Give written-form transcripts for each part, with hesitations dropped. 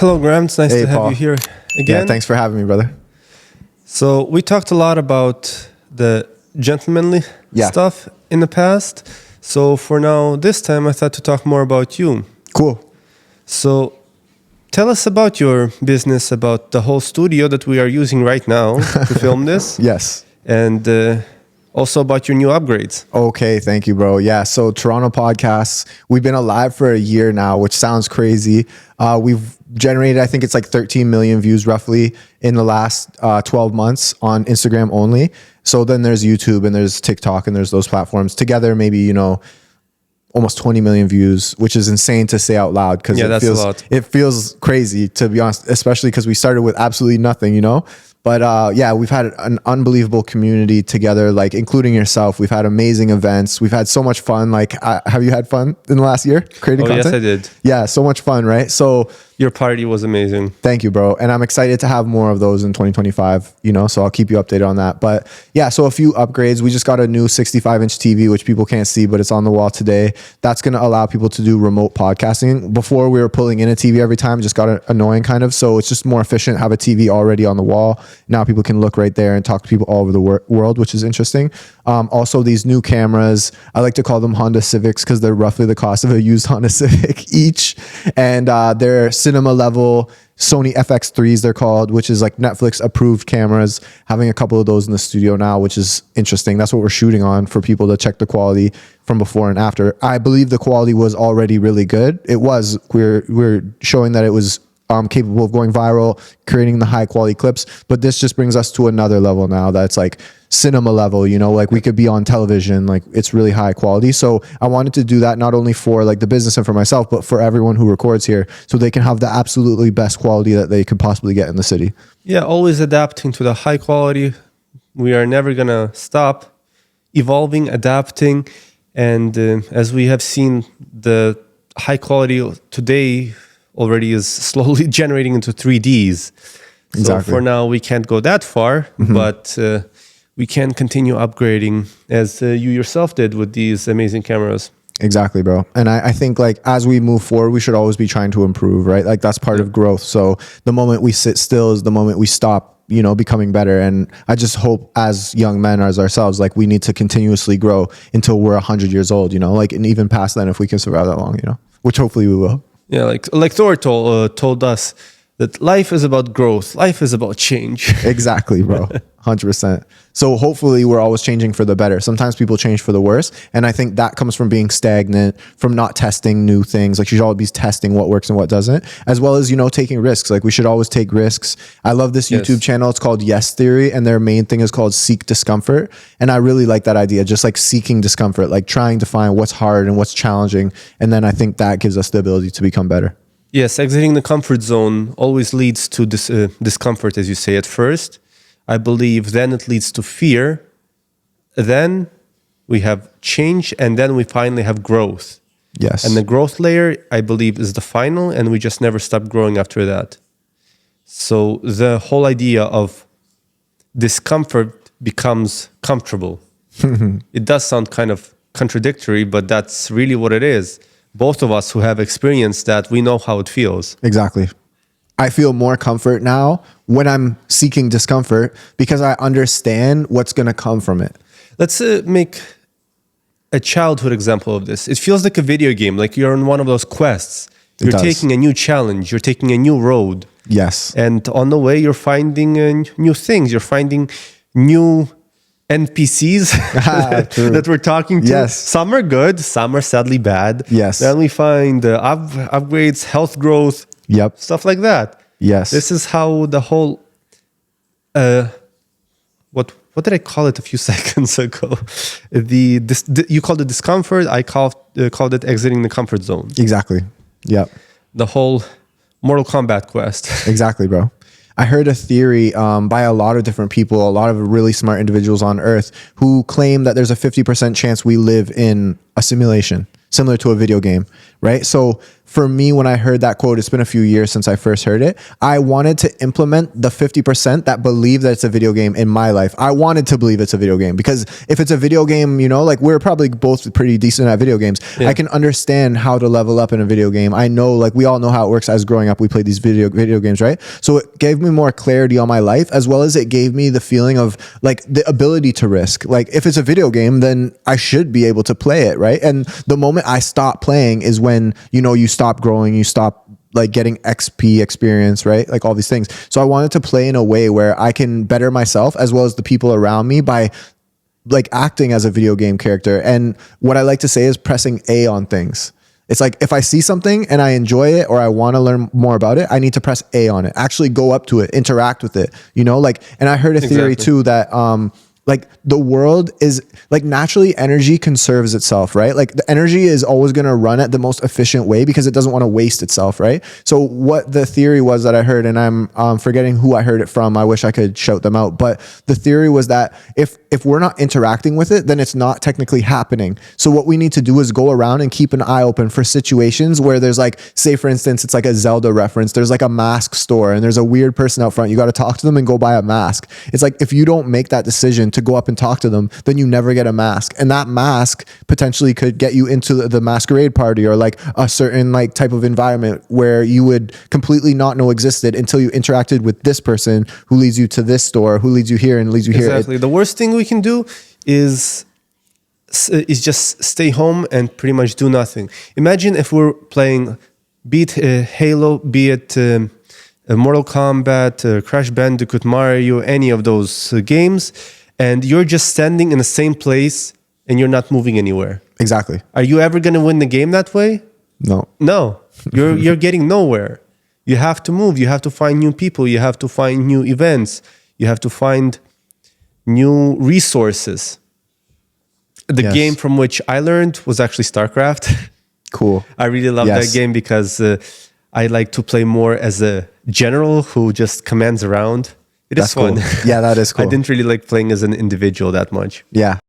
Hello, Graham. It's nice Hey, to have Paul. you here Yeah, again. thanks for having me, brother. So we talked a lot about the gentlemanly Yeah. stuff in the past. So for now, this time I thought to talk more about you. Cool. So tell us about your business, about the whole studio that we are using right now to film this, Yes. and also about your new upgrades. Okay, thank you, bro. Yeah, so Toronto Podcasts, we've been alive for a year now, which sounds crazy. We've generated, I think it's like 13 million views roughly in the last 12 months on Instagram only. So then there's YouTube and there's TikTok and there's those platforms. Together, maybe, almost 20 million views, which is insane to say out loud because a lot. It feels crazy, to be honest, especially because we started with absolutely nothing. But yeah, we've had an unbelievable community together, like including yourself. We've had amazing events. We've had so much fun. Like, have you had fun in the last year creating content? Yes, I did. Yeah, so much fun, right? So Your party was amazing. thank you, bro. And I'm excited to have more of those in 2025, so I'll keep you updated on that. But yeah, so a few upgrades. We just got a new 65-inch TV, which people can't see, but it's on the wall today. That's going to allow people to do remote podcasting. Before we were pulling in a TV every time, it just got annoying kind of. So it's just more efficient, have a TV already on the wall. Now people can look right there and talk to people all over the world, which is interesting. Also, these new cameras, I like to call them Honda Civics because they're roughly the cost of a used Honda Civic each. And they're cinema level Sony FX3s, they're called, which is like Netflix approved cameras. Having a couple of those in the studio now, which is interesting. That's what we're shooting on for people to check the quality from before and after. I believe the quality was already really good. It was. We're showing that it was capable of going viral, creating the high quality clips. But this just brings us to another level now that's like cinema level, like we could be on television, like it's really high quality. So I wanted to do that not only for like the business and for myself, but for everyone who records here so they can have the absolutely best quality that they could possibly get in the city. Yeah, always adapting to the high quality. We are never going to stop evolving, adapting. And as we have seen, the high quality today already is slowly generating into 3Ds. So Exactly. for now, we can't go that far, but we can continue upgrading as you yourself did with these amazing cameras. Exactly, bro. And I think like as we move forward, we should always be trying to improve, right? Like that's part of growth. So the moment we sit still is the moment we stop, becoming better. And I just hope as young men, as ourselves, like we need to continuously grow until we're 100 years old, like, and even past then if we can survive that long, which hopefully we will. Yeah, like Thor told us that life is about growth. Life is about change. Exactly, bro. 100%. So hopefully we're always changing for the better. Sometimes people change for the worse. And I think that comes from being stagnant, from not testing new things. Like you should always be testing what works and what doesn't, as well as, taking risks. Like we should always take risks. I love this YouTube channel. It's called Yes Theory. And their main thing is called Seek Discomfort. And I really like that idea. Just like seeking discomfort, like trying to find what's hard and what's challenging. And then I think that gives us the ability to become better. Yes, exiting the comfort zone always leads to discomfort, as you say at first. I believe then it leads to fear. Then we have change, and then we finally have growth. Yes. And the growth layer, I believe, is the final, and we just never stop growing after that. So the whole idea of discomfort becomes comfortable. It does sound kind of contradictory, but that's really what it is. Both of us who have experienced that, we know how it feels. Exactly. I feel more comfort now when I'm seeking discomfort because I understand what's going to come from it. Let's make a childhood example of this. It feels like a video game, like you're on one of those quests. You're taking a new challenge. You're taking a new road. Yes. And on the way, you're finding new things. You're finding new NPCs that we're talking to. Yes. Some are good, some are sadly bad. Yes. Then we find upgrades, health growth, stuff like that. Yes. This is how the whole, what did I call it a few seconds ago? You called it discomfort. I called it exiting the comfort zone. Exactly. Yep. The whole Mortal Kombat quest. Exactly, bro. I heard a theory by a lot of different people, a lot of really smart individuals on Earth who claim that there's a 50% chance we live in a simulation, similar to a video game, right? So for me, when I heard that quote, it's been a few years since I first heard it. I wanted to implement the 50% that believe that it's a video game in my life. I wanted to believe it's a video game because if it's a video game, you know, like we're probably both pretty decent at video games. Yeah. I can understand how to level up in a video game. I know, like we all know how it works. As growing up, we played these video games, right? So it gave me more clarity on my life, as well as it gave me the feeling of like the ability to risk. Like if it's a video game, then I should be able to play it, right? And the moment I stop playing is when, you know, you stop growing, you stop like getting XP experience, right? Like all these things. So I wanted to play in a way where I can better myself as well as the people around me by like acting as a video game character. And what I like to say is pressing A on things. It's like if I see something and I enjoy it or I want to learn more about it, I need to press A on it, actually go up to it, interact with it, you know, like, and I heard a theory too that like the world is like naturally energy conserves itself, right? Like the energy is always going to run at the most efficient way because it doesn't want to waste itself, right? So what the theory was that I heard, and I'm forgetting who I heard it from. I wish I could shout them out, but the theory was that if we're not interacting with it, then it's not technically happening. So what we need to do is go around and keep an eye open for situations where there's like, say for instance, it's like a Zelda reference. There's like a mask store and there's a weird person out front. You got to talk to them and go buy a mask. It's like, if you don't make that decision to go up and talk to them, then you never get a mask. And that mask potentially could get you into the masquerade party or like a certain like type of environment where you would completely not know existed until you interacted with this person who leads you to this store, who leads you here and leads you here. Exactly. The worst thing we can do is just stay home and pretty much do nothing. Imagine if we're playing, be it Halo, be it Mortal Kombat, Crash Bandicoot, Mario, any of those games, and you're just standing in the same place and you're not moving anywhere. Exactly. Are you ever going to win the game that way? No. No. You're getting nowhere. You have to move. You have to find new people. You have to find new events. You have to find new resources. The game from which I learned was actually StarCraft. Cool. I really love that game because I like to play more as a general who just commands around. That's fun. Cool. Yeah, that is cool. I didn't really like playing as an individual that much. Yeah.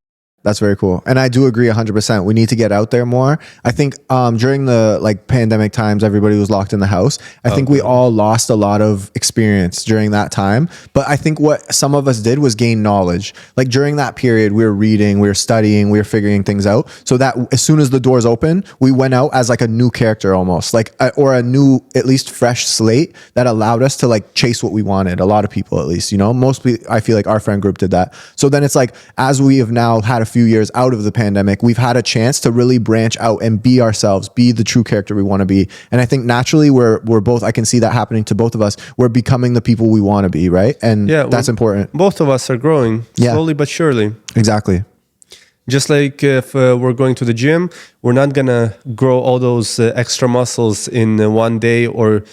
That's very cool. And I do agree 100%. We need to get out there more. I think during the like pandemic times, everybody was locked in the house. I think we all lost a lot of experience during that time. But I think what some of us did was gain knowledge. Like during that period, we were reading, we were studying, we were figuring things out. So that as soon as the doors open, we went out as like a new character almost, like or a new, at least fresh slate that allowed us to like chase what we wanted. A lot of people, at least, you know, mostly I feel like our friend group did that. So then it's like, as we have now had a few years out of the pandemic, we've had a chance to really branch out and be ourselves, be the true character we want to be. And I think naturally we're both, I can see that happening to both of us. We're becoming the people we want to be, right? And that's important. Both of us are growing slowly but surely. Exactly. Just like if we're going to the gym, we're not going to grow all those extra muscles in one day or,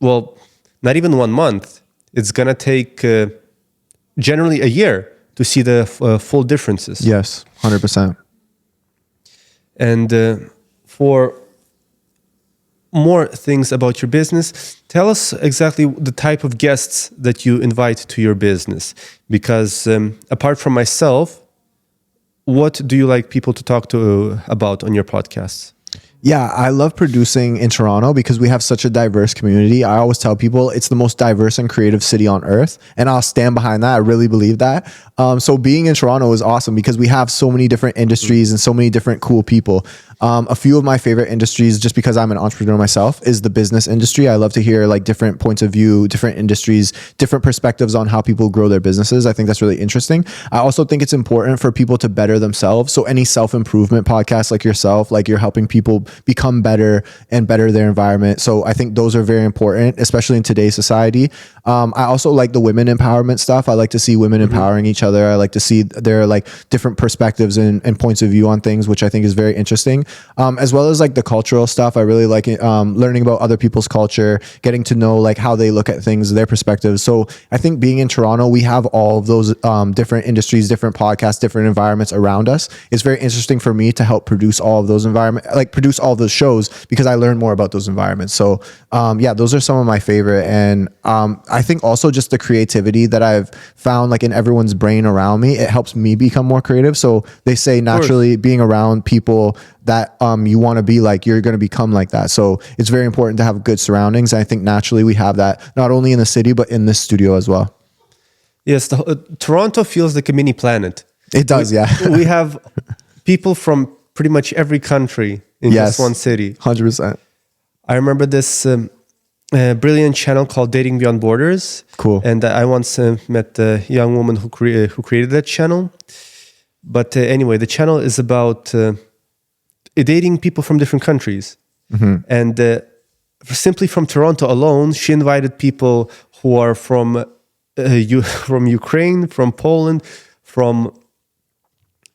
well, not even 1 month. It's going to take generally a year to see the full differences. Yes, 100%. And for more things about your business, tell us exactly the type of guests that you invite to your business. Because apart from myself, what do you like people to talk to about on your podcasts? Yeah, I love producing in Toronto because we have such a diverse community. I always tell people it's the most diverse and creative city on earth. And I'll stand behind that. I really believe that. So being in Toronto is awesome because we have so many different industries and so many different cool people. A few of my favorite industries, just because I'm an entrepreneur myself, is the business industry. I love to hear like different points of view, different industries, different perspectives on how people grow their businesses. I think that's really interesting. I also think it's important for people to better themselves. So any self-improvement podcast like yourself, like you're helping people become better and better their environment. So I think those are very important, especially in today's society. I also like the women empowerment stuff. I like to see women empowering each other. I like to see their like different perspectives and points of view on things, which I think is very interesting. As well as like the cultural stuff. I really like learning about other people's culture, getting to know like how they look at things, their perspectives. So I think being in Toronto, we have all of those different industries, different podcasts, different environments around us. It's very interesting for me to help produce all of those environments, like produce Netflix, all those shows, because I learned more about those environments. So yeah, those are some of my favorite. And I think also just the creativity that I've found like in everyone's brain around me, it helps me become more creative. So they say naturally being around people that you want to be like, you're going to become like that. So it's very important to have good surroundings. And I think naturally we have that not only in the city, but in this studio as well. Yes, Toronto feels like a mini planet. It does, yeah. We have people from pretty much every country in just one city. 100%. I remember this brilliant channel called Dating Beyond Borders. Cool. And I once met a young woman who created that channel. But anyway, the channel is about dating people from different countries. And simply from Toronto alone, she invited people who are from Ukraine, from Poland, from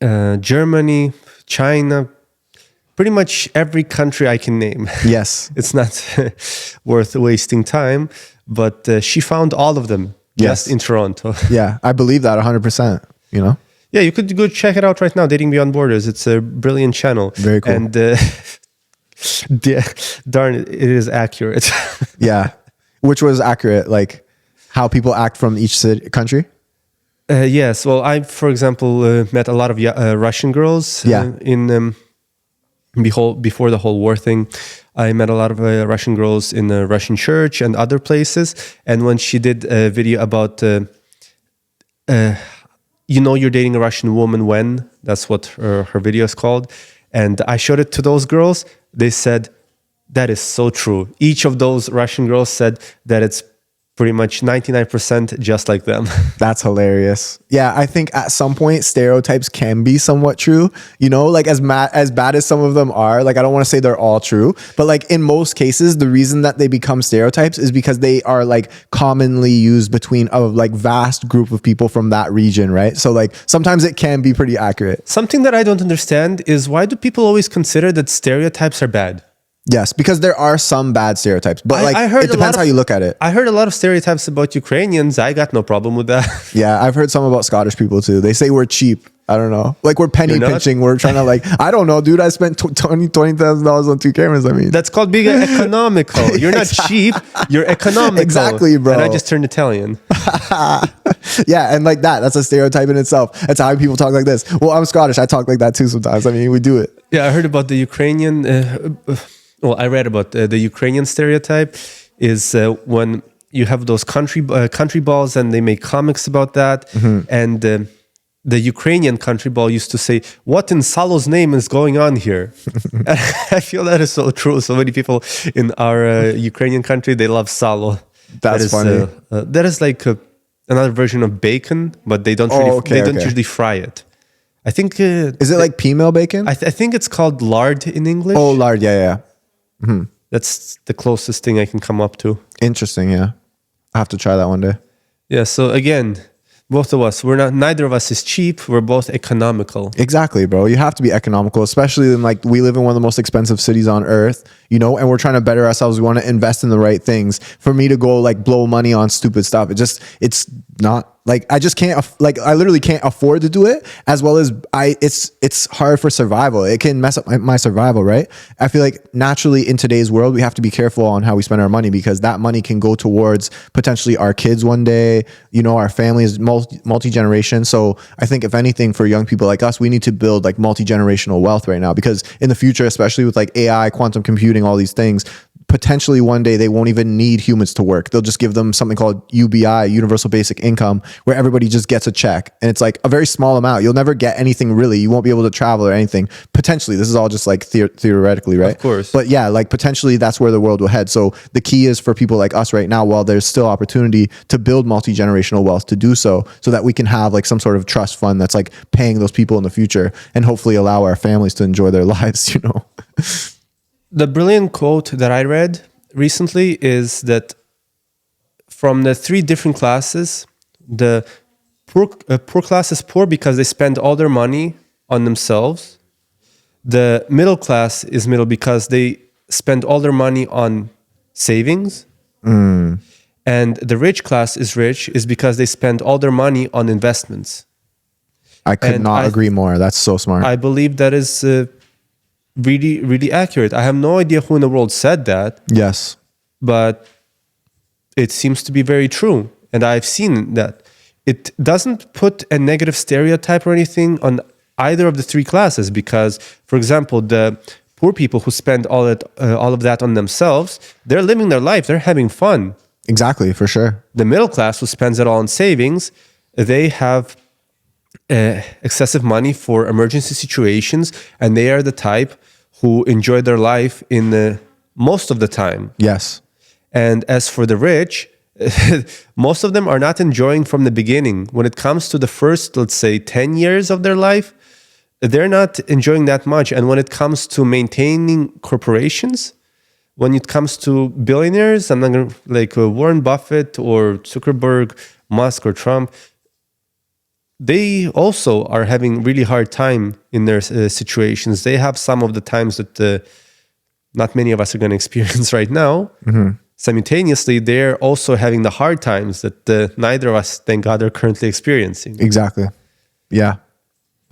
Germany, China, pretty much every country I can name. Yes. It's not worth wasting time, but she found all of them just in Toronto. Yeah, I believe that 100%, you know? Yeah, you could go check it out right now, Dating Beyond Borders. It's a brilliant channel. Very cool. And darn it is accurate. Yeah. Which was accurate, like how people act from each country? Yes. Well, I, for example, met a lot of Russian girls in before the whole war thing. I met a lot of Russian girls in the Russian church and other places. And when she did a video about, you're dating a Russian woman when, that's what her video is called. And I showed it to those girls. They said, that is so true. Each of those Russian girls said that it's pretty much 99% just like them. That's hilarious. Yeah, I think at some point stereotypes can be somewhat true. You know, like as bad as some of them are, like I don't want to say they're all true, but like in most cases, the reason that they become stereotypes is because they are like commonly used between a like vast group of people from that region, right? So like sometimes it can be pretty accurate. Something that I don't understand is why do people always consider that stereotypes are bad? Yes, because there are some bad stereotypes, but I heard it depends how you look at it. I heard a lot of stereotypes about Ukrainians. I got no problem with that. Yeah, I've heard some about Scottish people too. They say we're cheap. I don't know. Like we're penny pinching. We're trying to like, I don't know, dude. I spent $20,000 on 2 cameras. I mean, that's called being economical. You're not cheap. You're economical. Exactly, bro. And I just turned Italian. Yeah, and like that's a stereotype in itself. That's how people talk like this. Well, I'm Scottish. I talk like that too sometimes. I mean, we do it. Yeah, I heard about the Ukrainian. I read about the Ukrainian stereotype is when you have those country balls and they make comics about that. And the Ukrainian country ball used to say, what in Salo's name is going on here? And I feel that is so true. So many people in our Ukrainian country, they love Salo. That's funny. That is like another version of bacon, but they don't usually fry it. I think... is it like female bacon? I think it's called lard in English. Oh, lard. Yeah. Mm-hmm. That's the closest thing I can come up to. Interesting, yeah. I have to try that one day. Yeah, so again, both of us, neither of us is cheap. We're both economical. Exactly, bro. You have to be economical, especially in like we live in one of the most expensive cities on earth, you know, and we're trying to better ourselves. We want to invest in the right things. For me to go like blow money on stupid stuff, it's not like I just can't I literally can't afford to do it, as well as it's hard for survival. It can mess up my survival, right? I feel like naturally in today's world we have to be careful on how we spend our money, because that money can go towards potentially our kids one day, you know, our family is multi-generation. So I think if anything, for young people like us, we need to build like multi-generational wealth right now, because in the future, especially with like AI, quantum computing, all these things, potentially one day they won't even need humans to work. They'll just give them something called UBI, universal basic income, where everybody just gets a check. And it's like a very small amount. You'll never get anything really. You won't be able to travel or anything. Potentially, this is all just like theoretically, right? Of course. But yeah, like potentially that's where the world will head. So the key is for people like us right now, while there's still opportunity to build multi-generational wealth, to do so that we can have like some sort of trust fund that's like paying those people in the future, and hopefully allow our families to enjoy their lives, you know? The brilliant quote that I read recently is that from the 3 different classes, the poor class is poor because they spend all their money on themselves. The middle class is middle because they spend all their money on savings. And the rich class is rich is because they spend all their money on investments. I could not agree more. That's so smart. I believe that is really, really accurate. I have no idea who in the world said that, Yes. but it seems to be very true. And I've seen that. It doesn't put a negative stereotype or anything on either of the three classes because, for example, the poor people who spend all of that on themselves, they're living their life. They're having fun. Exactly, for sure. The middle class who spends it all on savings, they have excessive money for emergency situations, and they are the type who enjoy their life in the most of the time. Yes. And as for the rich, most of them are not enjoying from the beginning. When it comes to the first, let's say, 10 years of their life, they're not enjoying that much. And when it comes to maintaining corporations, when it comes to billionaires, I'm not going to like Warren Buffett or Zuckerberg, Musk or Trump, they also are having really hard time in their situations. They have some of the times that not many of us are going to experience right now. Mm-hmm. Simultaneously, they're also having the hard times that neither of us, thank God, are currently experiencing. Exactly. Yeah.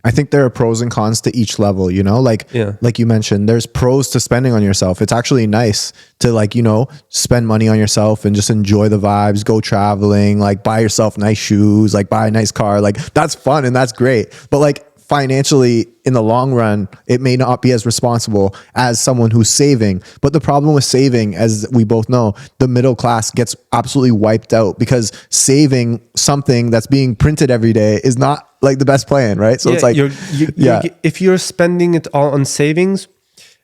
I think there are pros and cons to each level, you know, like you mentioned, there's pros to spending on yourself. It's actually nice to like, you know, spend money on yourself and just enjoy the vibes, go traveling, like buy yourself nice shoes, like buy a nice car. Like that's fun and that's great. But like financially in the long run, it may not be as responsible as someone who's saving. But the problem with saving, as we both know, the middle class gets absolutely wiped out because saving something that's being printed every day is not like the best plan, right? So it's like, if you're spending it all on savings,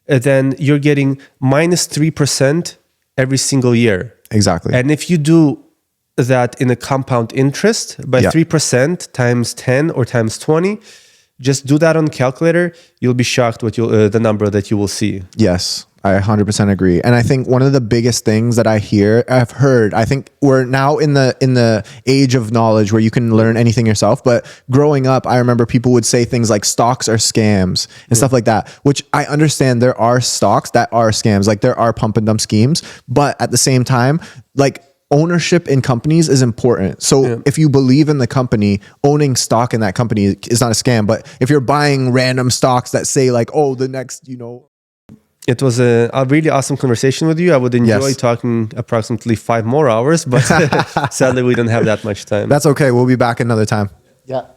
then you're getting minus 3% every single year. Exactly. And if you do that in a compound interest by 3% times 10 or times 20, just do that on calculator. You'll be shocked what the number that you will see. Yes, I 100% agree. And I think one of the biggest things that I've heard, I think we're now in the age of knowledge where you can learn anything yourself. But growing up, I remember people would say things like stocks are scams and stuff like that, which I understand there are stocks that are scams. Like there are pump and dump schemes, but at the same time, like ownership in companies is important. So if you believe in the company, owning stock in that company is not a scam. But if you're buying random stocks that say like, oh, the next, you know. It was a really awesome conversation with you. I would enjoy talking approximately 5 more hours, but sadly we don't have that much time. That's okay. We'll be back another time. Yeah.